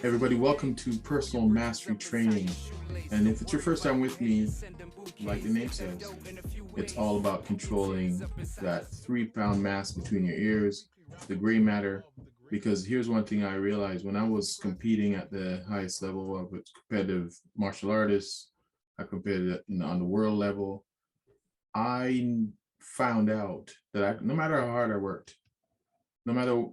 Everybody, welcome to Personal Mastery Training. And if it's your first time with me, like the name says, it's all about controlling that 3-pound mass between your ears, the gray matter. Because here's one thing I realized when I was competing at the highest level of a competitive martial artist, I competed on the world level. I found out that no matter how hard I worked, no matter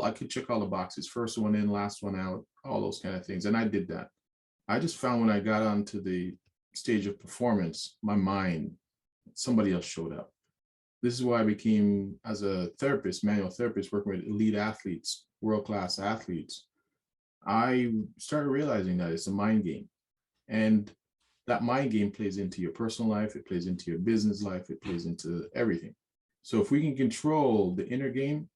I could check all the boxes, first one in, last one out, all those kind of things. And I did that. I just found when I got onto the stage of performance, my mind, somebody else showed up. This is why I became, as a therapist, manual therapist, working with elite athletes, world-class athletes. I started realizing that it's a mind game. And that mind game plays into your personal life, it plays into your business life, it plays into everything. So if we can control the inner game,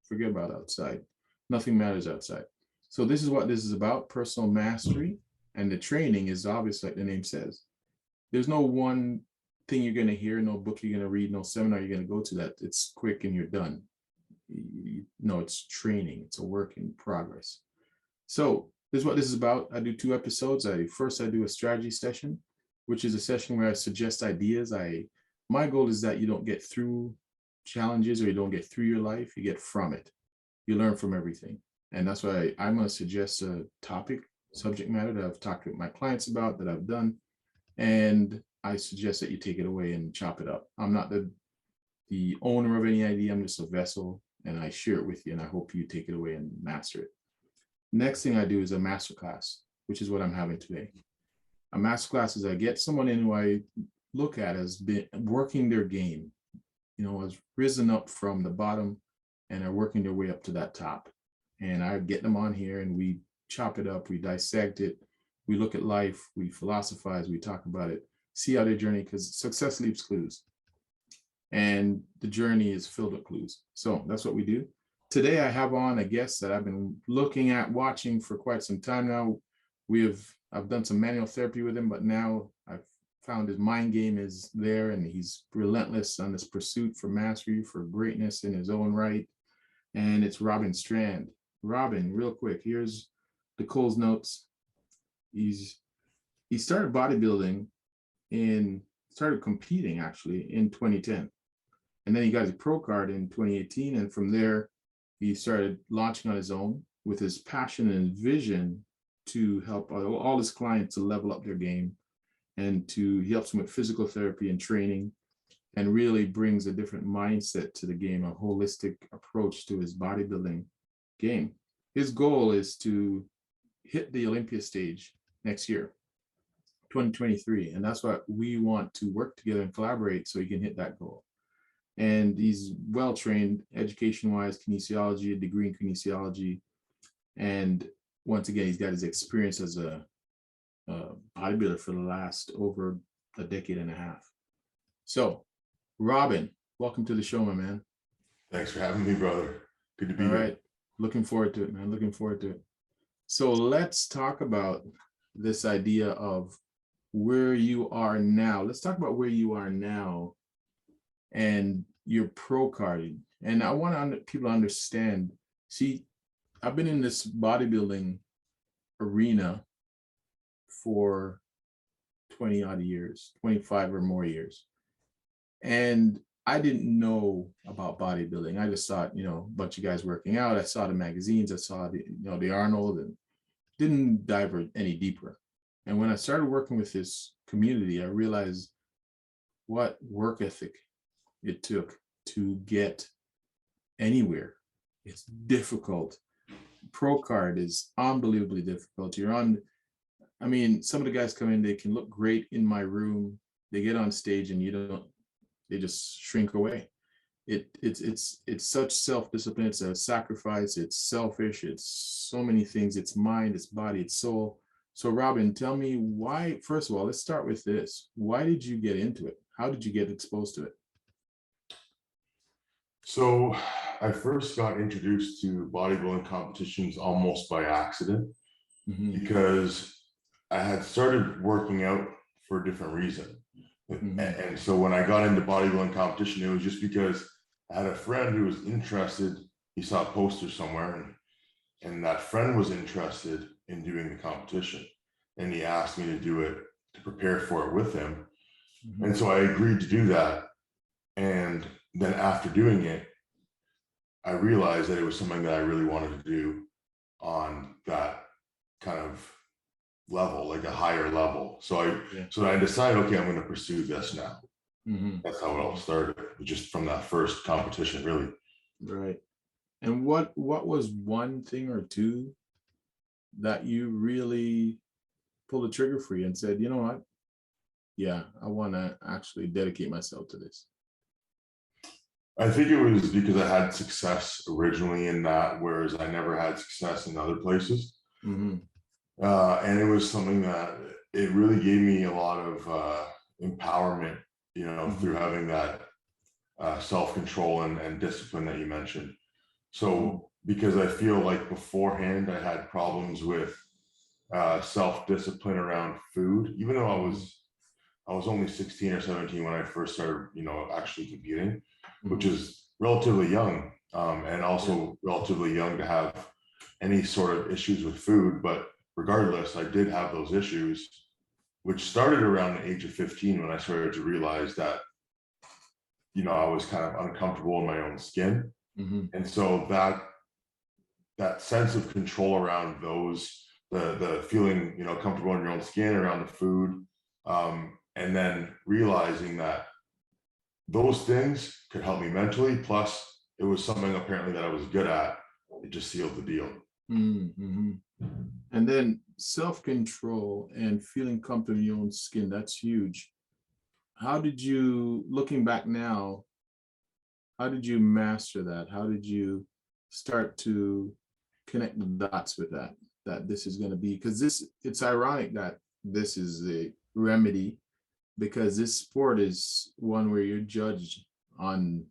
forget about outside. Nothing matters outside. So this is what this is about, personal mastery. And the training is obvious, like the name says. There's no one thing you're going to hear, no book you're going to read, no seminar you're going to go to that it's quick and you're done. No, it's training. It's a work in progress. So this is what this is about. I do 2 episodes. First I do a strategy session, which is a session where I suggest ideas. My goal is that you don't get through challenges or you don't get through your life, you get from it. You learn from everything. And that's why I'm going to suggest a topic, subject matter that I've talked with my clients about, that I've done. And I suggest that you take it away and chop it up. I'm not the owner of any idea. I'm just a vessel, and I share it with you, and I hope you take it away and master it. Next thing I do is a masterclass, which is what I'm having today. A masterclass is I get someone in who I look at as been working their game, has risen up from the bottom and are working their way up to that top. And I get them on here and we chop it up, we dissect it, we look at life, we philosophize, we talk about it, see how their journey, because success leaves clues. And the journey is filled with clues. So that's what we do. Today I have on a guest that I've been looking at, watching for quite some time now. I've done some manual therapy with him, but now I've found his mind game is there, and he's relentless on this pursuit for mastery, for greatness in his own right. And it's Robin Strand. Robin, real quick, here's the Cole's notes. He started bodybuilding started competing actually in 2010. And then he got his pro card in 2018. And from there, he started launching on his own with his passion and vision to help all his clients to level up their game. And he helps them with physical therapy and training, and really brings a different mindset to the game, a holistic approach to his bodybuilding game. His goal is to hit the Olympia stage next year, 2023. And that's what we want to work together and collaborate so he can hit that goal. And he's well-trained education-wise, kinesiology, a degree in kinesiology. And once again, he's got his experience as a bodybuilder for the last over a decade and a half. So, Robin, welcome to the show, my man. Thanks for having me, brother. Good to be here. All right. Looking forward to it, man. Looking forward to it. So let's talk about this idea of where you are now. Let's talk about where you are now and your pro carding. And I want people to understand, see, I've been in this bodybuilding arena for 20 odd years, 25 or more years. And I didn't know about bodybuilding. I just thought, a bunch of guys working out. I saw the magazines, I saw the Arnold, and didn't dive any deeper. And when I started working with this community, I realized what work ethic it took to get anywhere. It's difficult. Pro card is unbelievably difficult. Some of the guys come in, they can look great in my room. They get on stage and they just shrink away. It's such self-discipline. It's a sacrifice. It's selfish. It's so many things. It's mind, it's body, it's soul. So Robin, tell me why, first of all, let's start with this. Why did you get into it? How did you get exposed to it? So I first got introduced to bodybuilding competitions almost by accident, because I had started working out for a different reason. And so when I got into bodybuilding competition, it was just because I had a friend who was interested. He saw a poster somewhere, and that friend was interested. in doing the competition. And he asked me to do it, to prepare for it with him. And so I agreed to do that. And then after doing it, I realized that it was something that I really wanted to do on that kind of level, like a higher level. So I decided, okay, I'm going to pursue this now. That's how it all started, just from that first competition, really. Right. And what was one thing or two that you really pulled the trigger for you and said, you know what? Yeah, I want to actually dedicate myself to this. I think it was because I had success originally in that, whereas I never had success in other places. And it was something that it really gave me a lot of empowerment, you know, through having that self-control and discipline that you mentioned. So because I feel like beforehand I had problems with self-discipline around food, even though I was only 16 or 17 when I first started, you know, actually competing, which is relatively young, and also relatively young to have any sort of issues with food. But regardless, I did have those issues, which started around the age of 15 when I started to realize that, you know, I was kind of uncomfortable in my own skin. And so that sense of control around those, the feeling, you know, comfortable in your own skin, around the food, and then realizing that those things could help me mentally, plus it was something apparently that I was good at, it just sealed the deal. And then self-control and feeling comfortable in your own skin, that's huge. How did you, looking back now, how did you master that? How did you start to connect the dots with that this is going to be, because it's ironic that this is a remedy, because this sport is one where you're judged on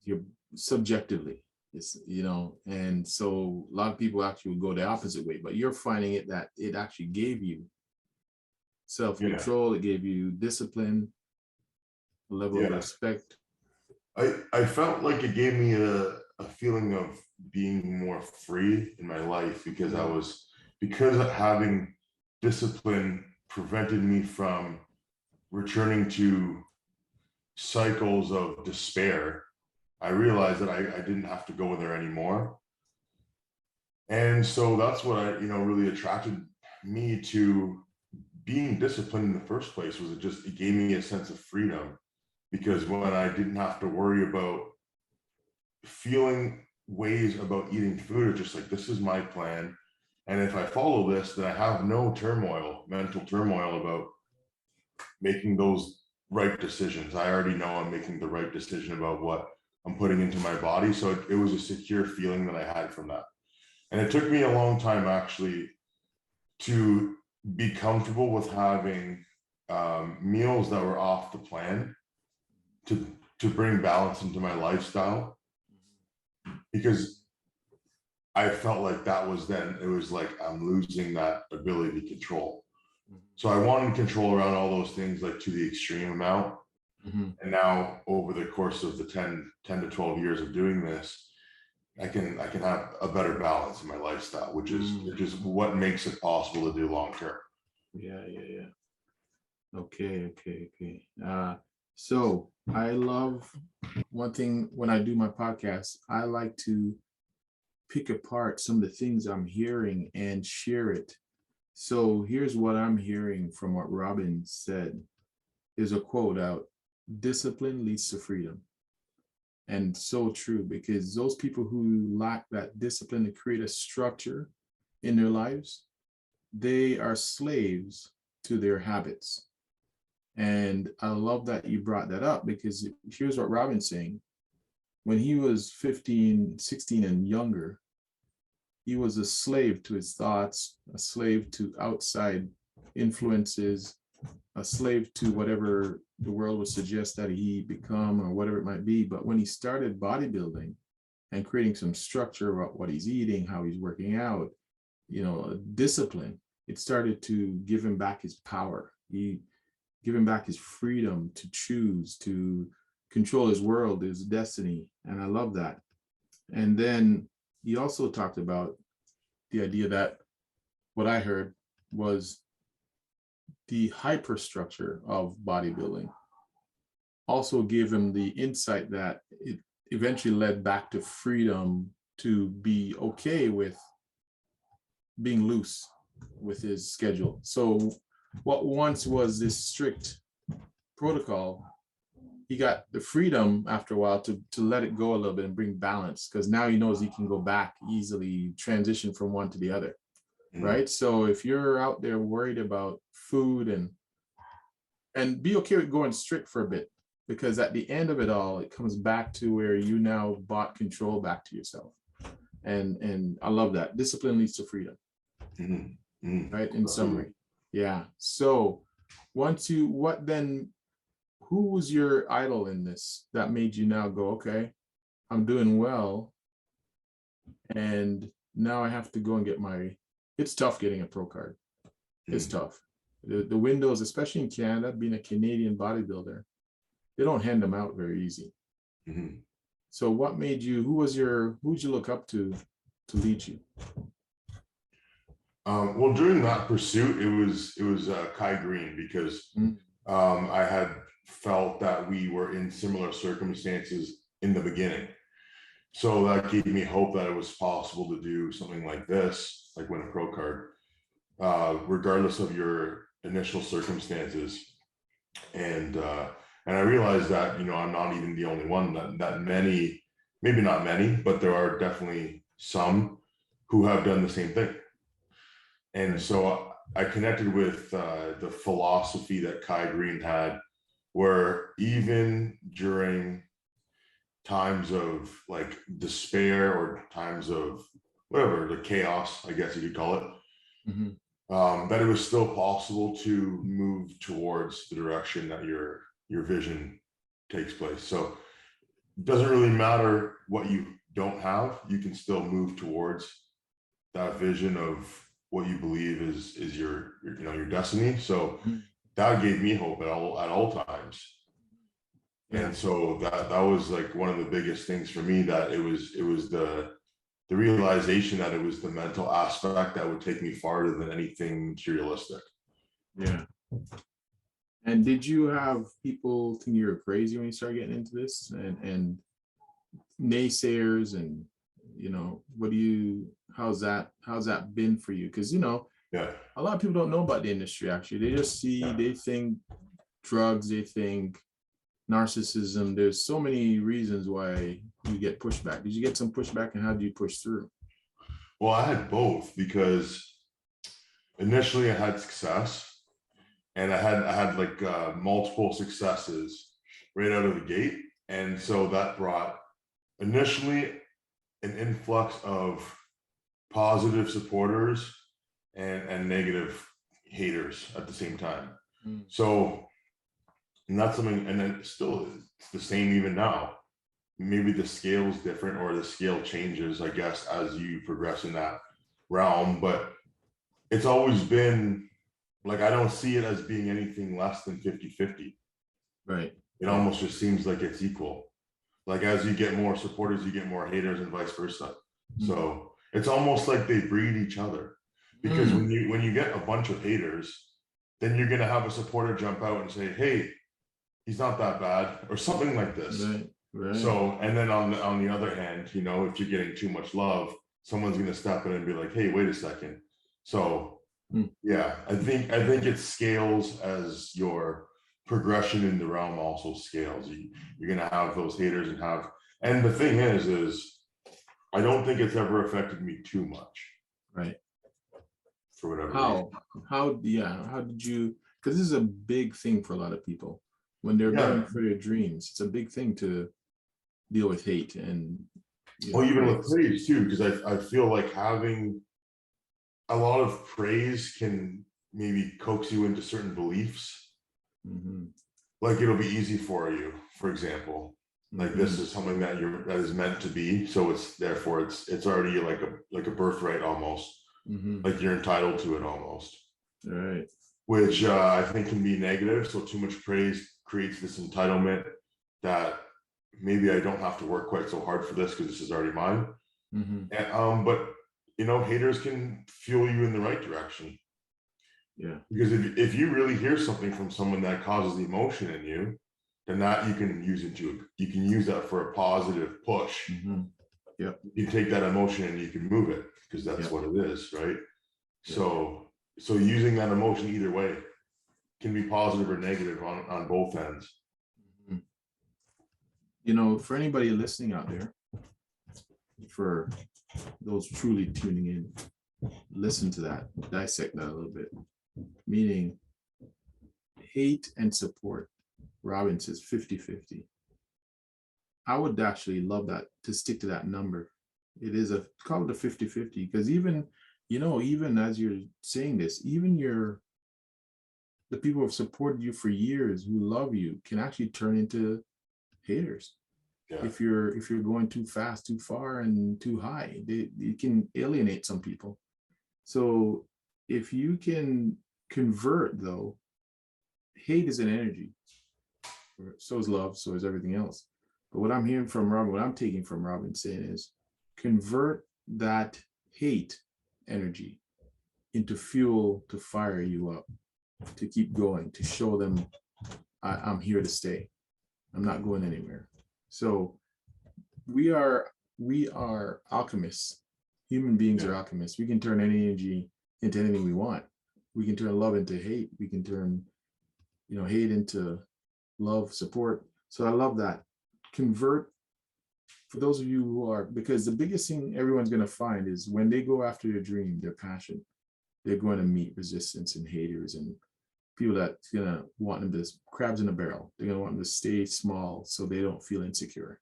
your subjectively. It's, you know, and so a lot of people actually would go the opposite way, but you're finding it that it actually gave you self-control, it gave you discipline, a level of respect. I felt like it gave me a feeling of being more free in my life, because because having discipline prevented me from returning to cycles of despair. I realized that I didn't have to go there anymore. And so that's what you know, really attracted me to being disciplined in the first place. Was it gave me a sense of freedom, because when I didn't have to worry about feeling ways about eating food, it's just like, this is my plan. And if I follow this, then I have no mental turmoil about making those right decisions. I already know I'm making the right decision about what I'm putting into my body. So it was a secure feeling that I had from that. And it took me a long time actually to be comfortable with having meals that were off the plan, to bring balance into my lifestyle, because I felt like it was like I'm losing that ability to control. So I wanted control around all those things, like to the extreme amount. And now over the course of the 10 to 12 years of doing this, I can have a better balance in my lifestyle, which is what makes it possible to do long term. Okay. So I love, one thing when I do my podcast, I like to pick apart some of the things I'm hearing and share it. So here's what I'm hearing from what Robin said. Is a quote out: discipline leads to freedom. And so true, because those people who lack that discipline to create a structure in their lives, they are slaves to their habits. And I love that you brought that up, because here's what Robin's saying. When he was 15, 16 and younger, he was a slave to his thoughts, a slave to outside influences, a slave to whatever the world would suggest that he become, or whatever it might be. But when he started bodybuilding and creating some structure about what he's eating, how he's working out, you know, discipline, it started to give him back his power. He give him back his freedom to choose, to control his world, his destiny. And I love that. And then he also talked about the idea that what I heard was the hyperstructure of bodybuilding also gave him the insight that it eventually led back to freedom to be okay with being loose with his schedule. So what once was this strict protocol, he got the freedom after a while to let it go a little bit and bring balance, because now he knows he can go back easily, transition from one to the other. Right? So if you're out there worried about food and be okay with going strict for a bit, because at the end of it all, it comes back to where you now bought control back to yourself. And I love that. Discipline leads to freedom. Right? In summary. Yeah. So who was your idol in this that made you now go, okay, I'm doing well, and now I have to go and get it's tough getting a pro card. It's tough. The windows, especially in Canada, being a Canadian bodybuilder, they don't hand them out very easy. So what made you, who'd you look up to lead you? Well, during that pursuit, it was Kai Green, because I had felt that we were in similar circumstances in the beginning. So that gave me hope that it was possible to do something like this, like win a pro card, regardless of your initial circumstances. And I realized that, I'm not even the only one, that many, maybe not many, but there are definitely some who have done the same thing. And so I connected with the philosophy that Kai Green had, where even during times of like despair or times of whatever, the chaos, I guess you could call it, that it was still possible to move towards the direction that your vision takes place. So it doesn't really matter what you don't have, you can still move towards that vision of what you believe is your destiny. So that gave me hope at all times. And so that was like one of the biggest things for me, that it was the realization that it was the mental aspect that would take me farther than anything materialistic. Yeah. And did you have people think you were crazy when you started getting into this, and naysayers, and how's that been for you? Because a lot of people don't know about the industry. Actually, they just they think drugs, they think narcissism. There's so many reasons why you get pushback. Did you get some pushback, and how do you push through? Well, I had both, because initially I had success, and I had like multiple successes right out of the gate. And so that brought initially an influx of positive supporters and negative haters at the same time. So, and that's something, and then still it's the same even now. Maybe the scale is different, or the scale changes, I guess, as you progress in that realm, but it's always been like, I don't see it as being anything less than 50-50. Right. It almost just seems like it's equal. Like, as you get more supporters, you get more haters, and vice versa. So it's almost like they breed each other, because when you get a bunch of haters, then you're going to have a supporter jump out and say, hey, he's not that bad, or something like this. Right. So, and then on the other hand, if you're getting too much love, someone's going to step in and be like, hey, wait a second. So yeah, I think it scales as your progression in the realm also scales. You're going to have those haters, and the thing is I don't think it's ever affected me too much. Right. For whatever reason. How did you, because this is a big thing for a lot of people when they're going for their dreams. It's a big thing to deal with hate, and even with praise too, because I feel like having a lot of praise can maybe coax you into certain beliefs. Like, it'll be easy for you, for example, like this is something that is meant to be, so it's already like a birthright almost. Like, you're entitled to it almost. Right. Which I think can be negative. So too much praise creates this entitlement that maybe I don't have to work quite so hard for this, because this is already mine. But haters can fuel you in the right direction. Yeah. Because if you really hear something from someone that causes the emotion in you, then that you can use that for a positive push. Yeah. You take that emotion and you can move it, because that's what it is, right? So using that emotion either way can be positive or negative on both ends. For anybody listening out there, for those truly tuning in, listen to that, dissect that a little bit. Meaning, hate and support, Robin says 50-50. I would actually love that, to stick to that number. It is call it a 50-50, because even as you're saying this, even the people who have supported you for years, who love you, can actually turn into haters. If you're going too fast, too far, and too high, it can alienate some people. So if you can convert, though, hate is an energy. So is love, so is everything else. But what I'm hearing from Robin, what I'm taking from Robin saying is, convert that hate energy into fuel to fire you up, to keep going, to show them I'm here to stay. I'm not going anywhere. So we are alchemists. Human beings are alchemists. We can turn any energy into anything we want. We can turn love into hate. We can turn, hate into love, support. So I love that. Convert, for those of you who are, because the biggest thing everyone's going to find is when they go after their dream, their passion, they're going to meet resistance and haters and people that's going to want them to, crabs in a barrel. They're going to want them to stay small so they don't feel insecure.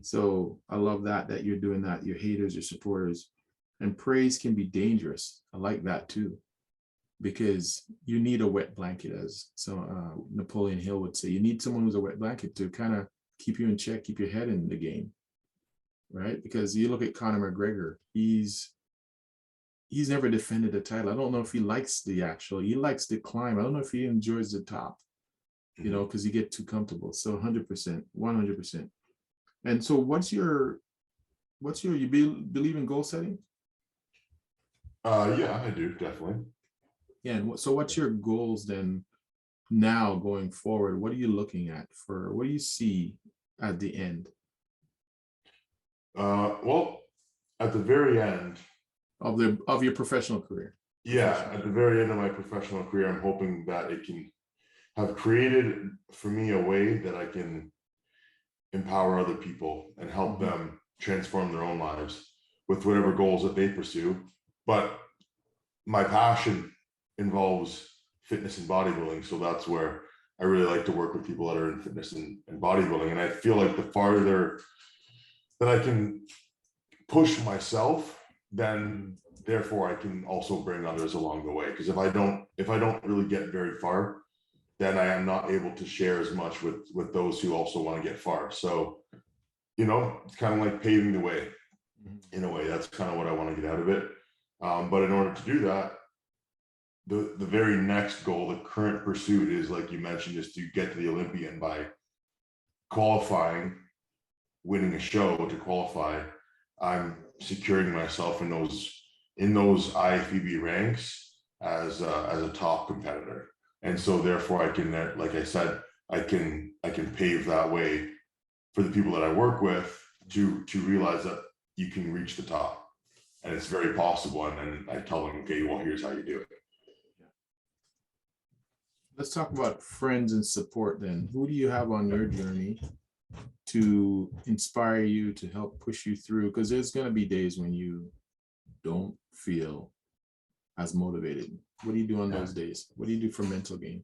So I love that you're doing that. Your haters, your supporters, and praise can be dangerous. I like that too, because you need a wet blanket, as Napoleon Hill would say. You need someone who's a wet blanket to kind of keep you in check, keep your head in the game, right? Because you look at Conor McGregor, he's never defended a title. I don't know if he likes he likes the climb. I don't know if he enjoys the top, because you get too comfortable. So 100%, 100%. And so you believe in goal setting? Yeah, I do, definitely. Yeah. And so what's your goals then now going forward? What are you looking at what do you see at the end? Well, at the very end of your professional career. At the very end of my professional career, I'm hoping that it can have created for me a way that I can empower other people and help them transform their own lives with whatever goals that they pursue. But my passion involves fitness and bodybuilding, so that's where I really like to work with people that are in fitness and bodybuilding. And I feel like the farther that I can push myself, then therefore I can also bring others along the way. Because if I don't really get very far, then I am not able to share as much with those who also want to get far. So, it's kind of like paving the way in a way. That's kind of what I want to get out of it. But in order to do that, the very next goal, the current pursuit is, like you mentioned, is to get to the Olympian by qualifying, winning a show to qualify. I'm securing myself in those IFBB ranks as a top competitor. And so therefore I can, like I said, I can pave that way for the people that I work with to realize that you can reach the top, and it's very possible. And then I tell them, okay, well, here's how you do it. Let's talk about friends and support then. Who do you have on your journey to inspire you, to help push you through? Because there's going to be days when you don't feel as motivated. What do you do on those days? What do you do for mental gain?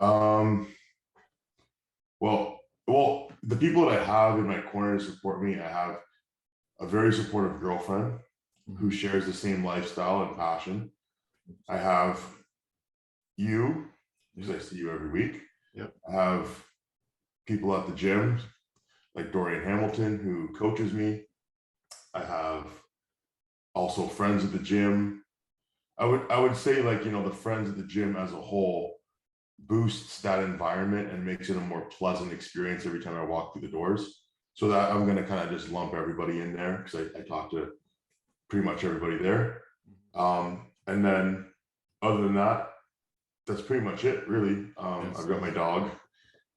Well, the people that I have in my corner to support me, I have a very supportive girlfriend who shares the same lifestyle and passion. I have you, because I see you every week. I have people at the gym, like Dorian Hamilton, who coaches me. I have also friends at the gym. I would say, like, the friends at the gym as a whole boosts that environment and makes it a more pleasant experience every time I walk through the doors. So that I'm going to kind of just lump everybody in there, because I talk to pretty much everybody there. And then other than that, that's pretty much it, really. I've got my dog,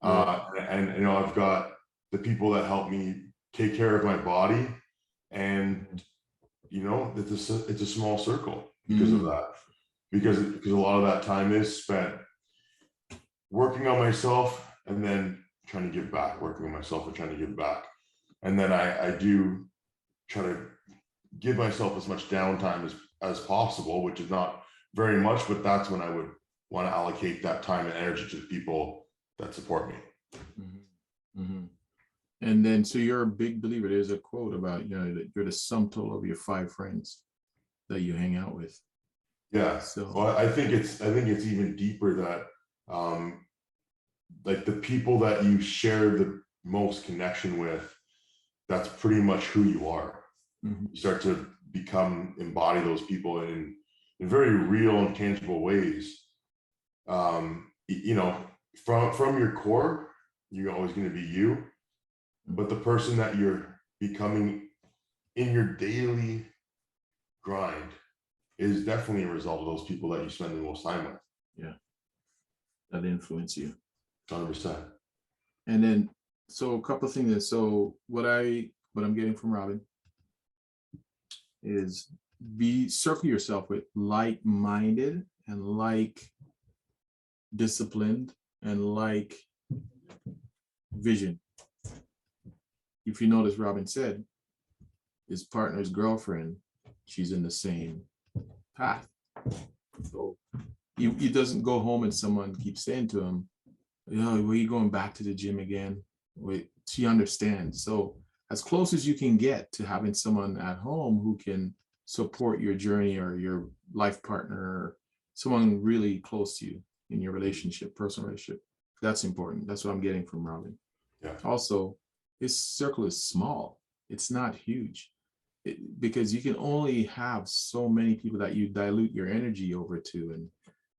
and you know, I've got the people that help me take care of my body, and you know, it's a small circle because of that, because a lot of that time is spent working on myself and then trying to give back, working on myself and trying to give back. And then I do try to give myself as much downtime as possible, which is not very much, but that's when I would want to allocate that time and energy to the people that support me. And then, so you're a big believer. There's a quote about, you know, that you're the sum total of your 5 friends that you hang out with. Yeah. So well, I think it's even deeper that like the people that you share the most connection with, that's pretty much who you are. You start to embody those people in very real and tangible ways. You know, from your core, you're always going to be you, but the person that you're becoming in your daily grind is definitely a result of those people that you spend the most time with. Yeah, that influence you 100%. And then, so a couple of things. So what I'm getting from Robin is circle yourself with like-minded and disciplined and vision. If you notice, Robin said his partner's girlfriend, she's in the same path. So he doesn't go home and someone keeps saying to him, "Oh, were you going back to the gym again?" Wait, she understands. So as close as you can get to having someone at home who can support your journey, or your life partner, or someone really close to you in your relationship, personal relationship, that's important. That's what I'm getting from Robin. Yeah. Also, his circle is small. It's not huge, because you can only have so many people that you dilute your energy over to. And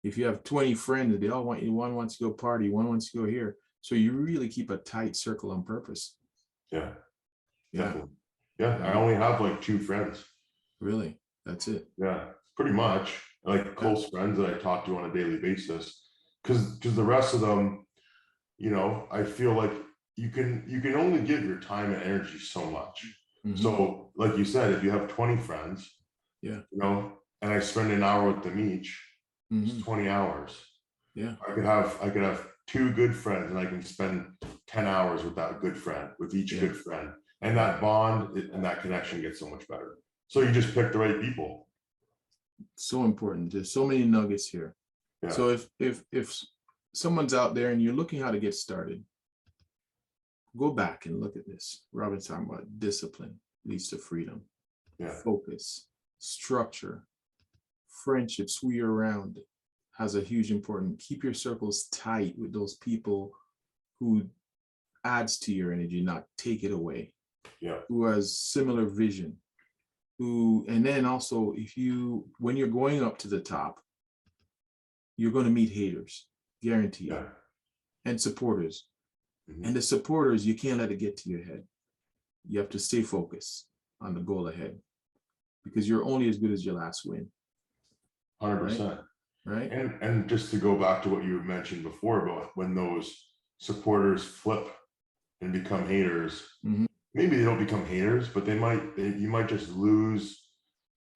if you have 20 friends, they all want you, one wants to go party, one wants to go here. So you really keep a tight circle on purpose. Yeah. Yeah. Definitely. Yeah. I only have like 2 friends. Really? That's it. Yeah. Pretty much like close friends that I talk to on a daily basis. Because the rest of them, you know, I feel like you can only give your time and energy so much. So like you said, if you have 20 friends, yeah, you know, and I spend an hour with them each, it's 20 hours. Yeah. I could have 2 good friends and I can spend 10 hours with that good friend, with each good friend. And that bond and that connection gets so much better. So you just pick the right people. So important. There's so many nuggets here. Yeah. So if someone's out there and you're looking how to get started, go back and look at this. Robin's talking about discipline leads to freedom. Yeah. Focus, structure, friendships, who you're around has a huge importance. Keep your circles tight with those people who adds to your energy, not take it away. Yeah. Who has similar vision. And then also, when you're going up to the top, you're going to meet haters, guaranteed. Yeah. And supporters. And the supporters, you can't let it get to your head. You have to stay focused on the goal ahead, because you're only as good as your last win. 100%. Right? And just to go back to what you mentioned before about when those supporters flip and become haters, maybe they don't become haters, but you might just lose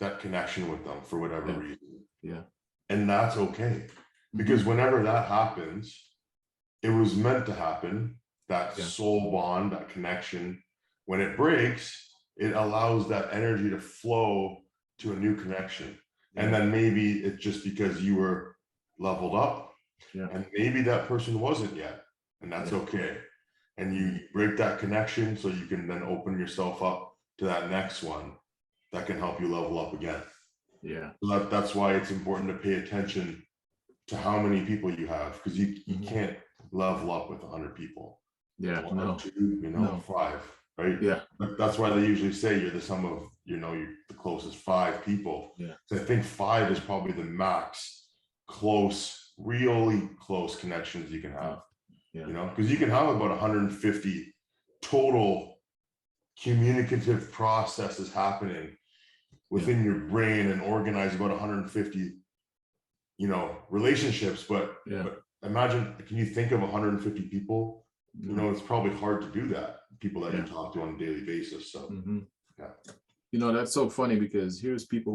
that connection with them for whatever reason. Yeah. And that's okay. Because whenever that happens, it was meant to happen. That soul bond, that connection, when it breaks, it allows that energy to flow to a new connection. And then maybe it's just because you were leveled up, and maybe that person wasn't yet, and that's okay. And you break that connection so you can then open yourself up to that next one that can help you level up again. Yeah. So that's why it's important to pay attention to how many people you have, because you can't level up with 100 people. Yeah. 1 or 2, 5, right? Yeah. That's why they usually say you're the sum of, you're the closest 5 people. Yeah. So I think 5 is probably the max really close connections you can have. Yeah. Because you can have about 150 total communicative processes happening within your brain and organize about 150, relationships. But imagine, can you think of 150 people? It's probably hard to do that. People that you talk to on a daily basis. So that's so funny, because here's people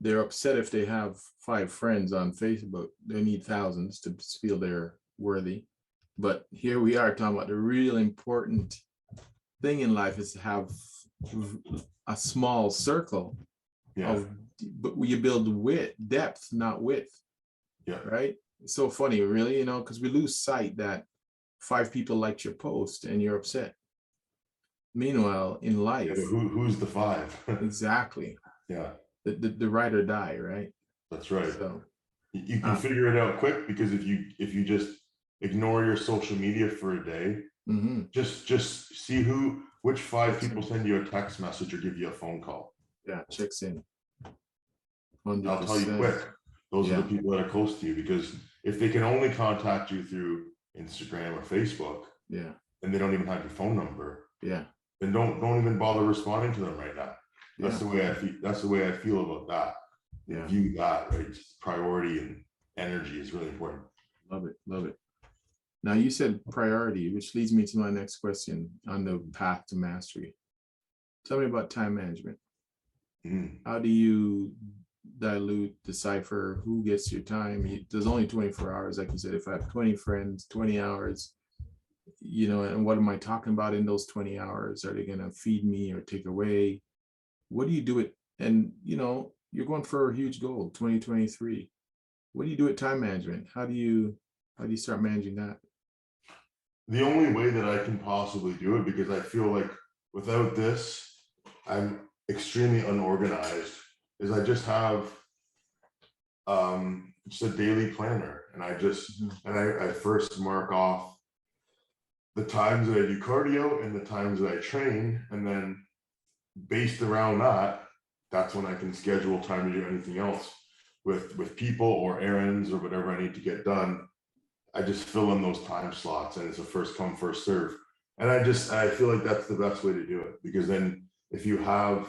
they're upset if they have 5 friends on Facebook. They need thousands to feel they're worthy. But here we are talking about the real important thing in life is to have a small circle but you build depth, not width. Right? It's so funny, really, because we lose sight that 5 people liked your post and you're upset. Meanwhile, in life, who's the 5? Exactly. The ride or die, right? That's right. So you can figure it out quick, because if you just ignore your social media for a day, just see which 5 people send you a text message or give you a phone call. Checks in. 100%. I'll tell you quick, those are the people that are close to you, because if they can only contact you through Instagram or Facebook, and they don't even have your phone number, then don't even bother responding to them right now. That's the way I feel. That's the way I feel about that. View that, right? Just priority and energy is really important. Love it. Now, you said priority, which leads me to my next question on the path to mastery. Tell me about time management. How do you decipher who gets your time? There's only 24 hours, like you said. If I have 20 friends, 20 hours, and what am I talking about in those 20 hours? Are they going to feed me or take away? What do you do it? And, you're going for a huge goal, 2023. What do you do at time management? How do you start managing that? The only way that I can possibly do it, because I feel like without this, I'm extremely unorganized, is I just have just a daily planner, and I first mark off the times that I do cardio and the times that I train, and then based around that, that's when I can schedule time to do anything else with people or errands or whatever I need to get done. I just fill in those time slots, and it's a first come, first serve. And I feel like that's the best way to do it, because then if you have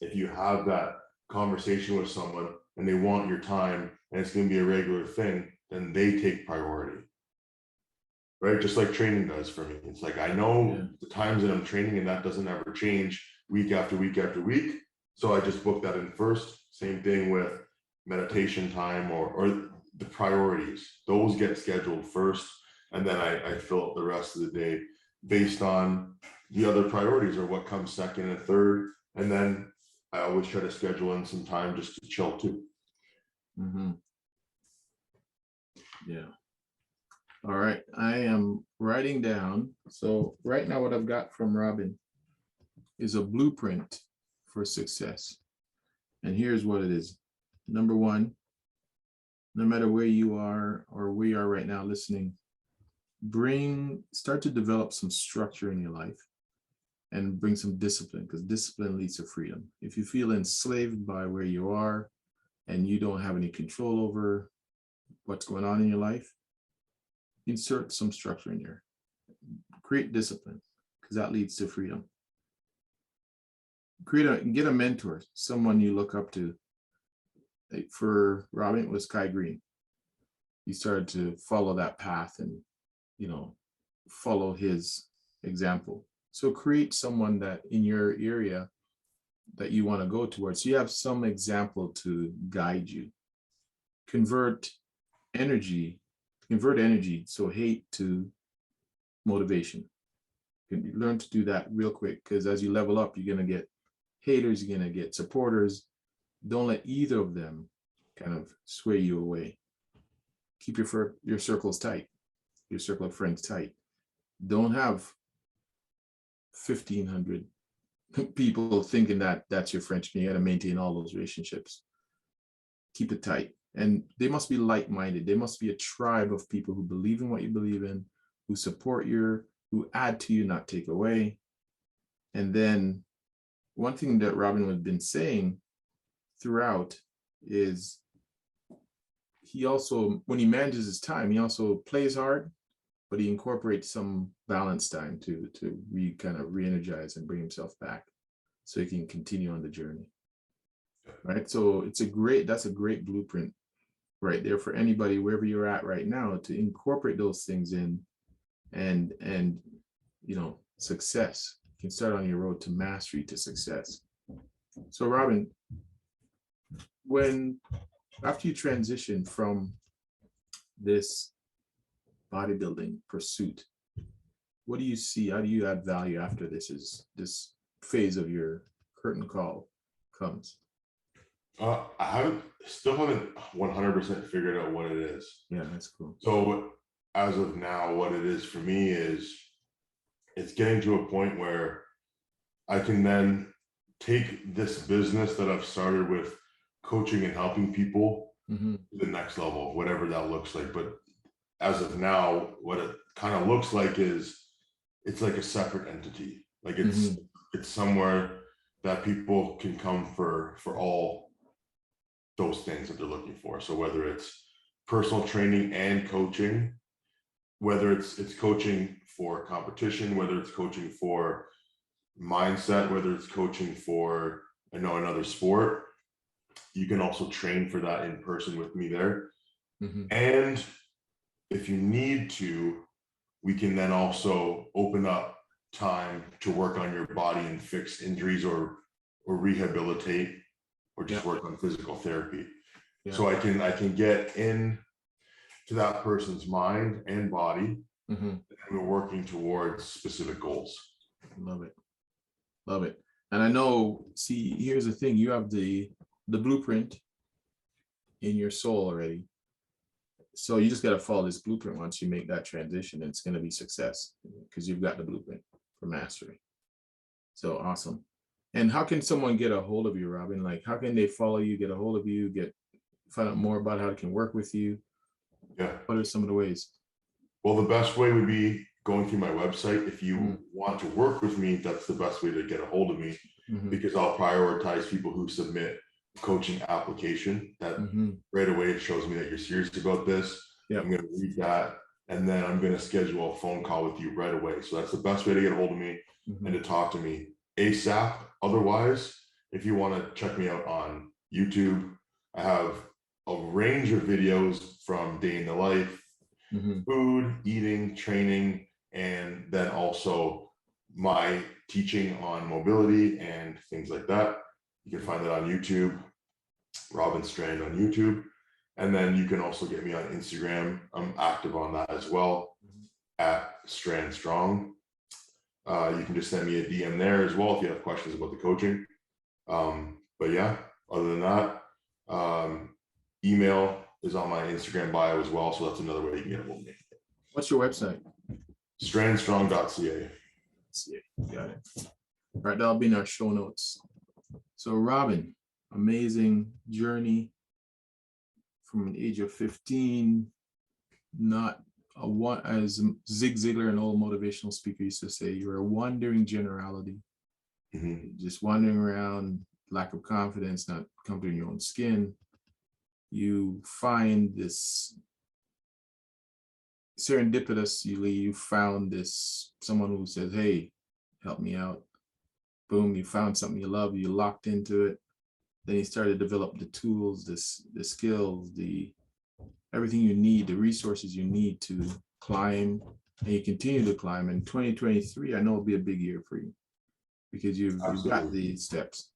that conversation with someone and they want your time and it's going to be a regular thing, then they take priority, right? Just like training does for me. It's like, I know the times that I'm training, and that doesn't ever change week after week after week. So I just book that in first. Same thing with meditation time or the priorities. Those get scheduled first, and then I fill up the rest of the day based on the other priorities, or what comes second and third. And then I always try to schedule in some time just to chill too. All right, I am writing down. So right now, what I've got from Robin is a blueprint for success. And here's what it is. Number 1, no matter where you are or where you are right now listening, start to develop some structure in your life and bring some discipline, because discipline leads to freedom. If you feel enslaved by where you are and you don't have any control over what's going on in your life, insert some structure in there. Create discipline, because that leads to freedom. Get a mentor, someone you look up to. Like for Robin, it was Kai Green. He started to follow that path and, follow his example. So create someone that in your area that you want to go towards. So you have some example to guide you. Convert energy, so hate to motivation. You can learn to do that real quick, because as you level up, you're going to get haters, you're going to get supporters. Don't let either of them kind of sway you away. Keep your circles tight, your circle of friends tight. Don't have 1,500 people thinking that that's your friendship. You got to maintain all those relationships. Keep it tight. And they must be like-minded. They must be a tribe of people who believe in what you believe in, who support you, who add to you, not take away. And then one thing that Robin has been saying throughout is he also, when he manages his time, he also plays hard, but he incorporates some balance time to kind of re-energize and bring himself back. so you can continue on the journey. Right. So that's a great blueprint right there for anybody, wherever you're at right now, to incorporate those things in, and success. You can start on your road to mastery, to success. So Robin, after you transition from this bodybuilding pursuit, what do you see? How do you add value after this phase of your curtain call comes? I still haven't 100% figured out what it is. Yeah, that's cool. So as of now, what it is for me is it's getting to a point where I can then take this business that I've started with coaching and helping people to the next level, whatever that looks like. But as of now, what it kind of looks like is it's like a separate entity. Like it's somewhere that people can come for all those things that they're looking for. So whether it's personal training and coaching, whether it's coaching for competition, whether it's coaching for mindset, whether it's coaching for another sport, you can also train for that in person with me there. And if you need to, we can then also open up time to work on your body and fix injuries or rehabilitate, or just work on physical therapy. So I can get in to that person's mind and body, and we're working towards specific goals. Love it. And I know, see, here's the thing, you have the blueprint in your soul already. So you just got to follow this blueprint. Once you make that transition, it's going to be success, because you've got the blueprint for mastery. So awesome. And how can someone get a hold of you, Robin? Like, how can they follow you, get a hold of you, find out more about how they can work with you? Yeah. What are some of the ways? Well, the best way would be going through my website. If you want to work with me, that's the best way to get a hold of me, because I'll prioritize people who submit coaching application. That right away, it shows me that you're serious about this. I'm going to read that, and then I'm going to schedule a phone call with you right away. So that's the best way to get a hold of me and to talk to me ASAP. Otherwise, if you want to check me out on YouTube, I have a range of videos from day in the life, food, eating, training, and then also my teaching on mobility and things like that. You can find that on YouTube, Robin Strand on YouTube. And then you can also get me on Instagram. I'm active on that as well, at Strand Strong. You can just send me a DM there as well if you have questions about the coaching. But yeah, other than that, email is on my Instagram bio as well. So that's another way you can get a hold of me. What's your website? Strandstrong.ca. Got it. All right, that'll be in our show notes. So Robin, amazing journey from an age of 15, not a one, as Zig Ziglar, an old motivational speaker, used to say, you're a wandering generality, just wandering around, lack of confidence, not comforting your own skin. You find this serendipitously, you found someone who says, hey, help me out. Boom, you found something you love, you locked into it. Then you started to develop the tools, the skills, everything you need, the resources you need to climb, and you continue to climb. And 2023, I know will be a big year for you, because you've got the steps.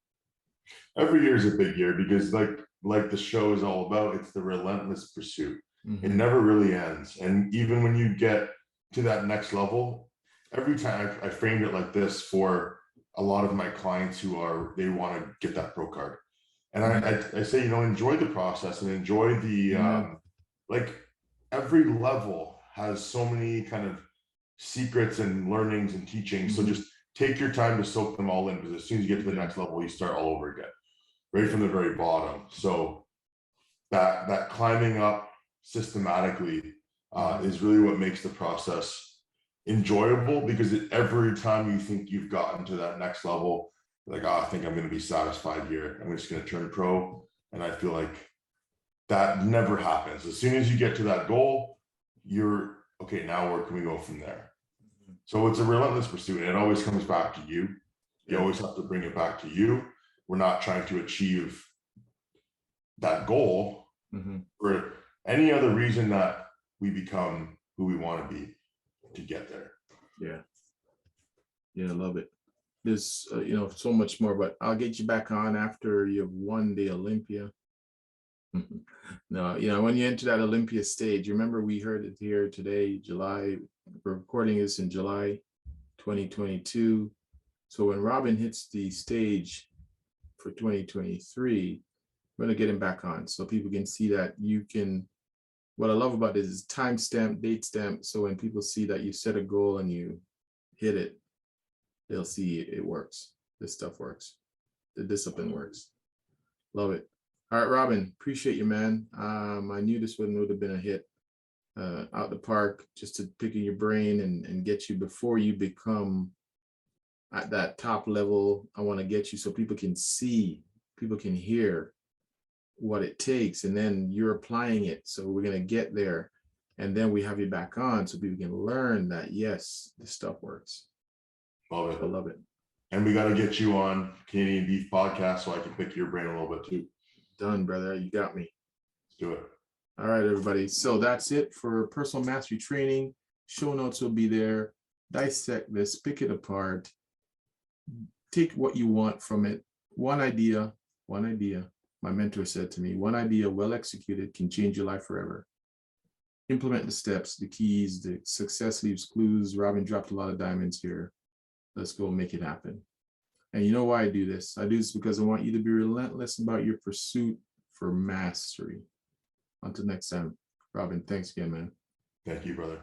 Every year is a big year, because like the show is all about, it's the relentless pursuit. It never really ends. And even when you get to that next level, every time I framed it like this for a lot of my clients they want to get that pro card. And I say, enjoy the process and enjoy the, like every level has so many kind of secrets and learnings and teachings. So just take your time to soak them all in, because as soon as you get to the next level, you start all over again, right from the very bottom. So that climbing up systematically is really what makes the process enjoyable, because every time you think you've gotten to that next level, like, I think I'm going to be satisfied here, I'm just going to turn pro. And I feel like that never happens. As soon as you get to that goal, you're okay, now where can we go from there? So it's a relentless pursuit, and it always comes back to you. You always have to bring it back to you. We're not trying to achieve that goal for any other reason that we become who we want to be to get there. Yeah, I love it. There's so much more, but I'll get you back on after you've won the Olympia. No, when you enter that Olympia stage, remember we heard it here today, July, we're recording this in July 2022. So when Robin hits the stage for 2023, we're going to get him back on so people can see that you can. What I love about this is timestamp, date stamp. So when people see that you set a goal and you hit it, they'll see it works. This stuff works. The discipline works. Love it. All right, Robin, appreciate you, man. I knew this would have been a hit out the park, just to pick in your brain and get you before you become at that top level. I want to get you so people can see, people can hear what it takes, and then you're applying it. So we're going to get there, and then we have you back on so people can learn that, yes, this stuff works. Love it. I love it. And we got to get you on Canadian Beef Podcast so I can pick your brain a little bit too. Done, brother. You got me. Let's do it. All right, everybody. So that's it for personal mastery training. Show notes will be there. Dissect this, pick it apart. Take what you want from it. One idea. My mentor said to me, one idea well executed can change your life forever. Implement the steps, the keys, the success leaves clues. Robin dropped a lot of diamonds here. Let's go make it happen. And you know why I do this? I do this because I want you to be relentless about your pursuit for mastery. Until next time, Robin, thanks again, man. Thank you, brother.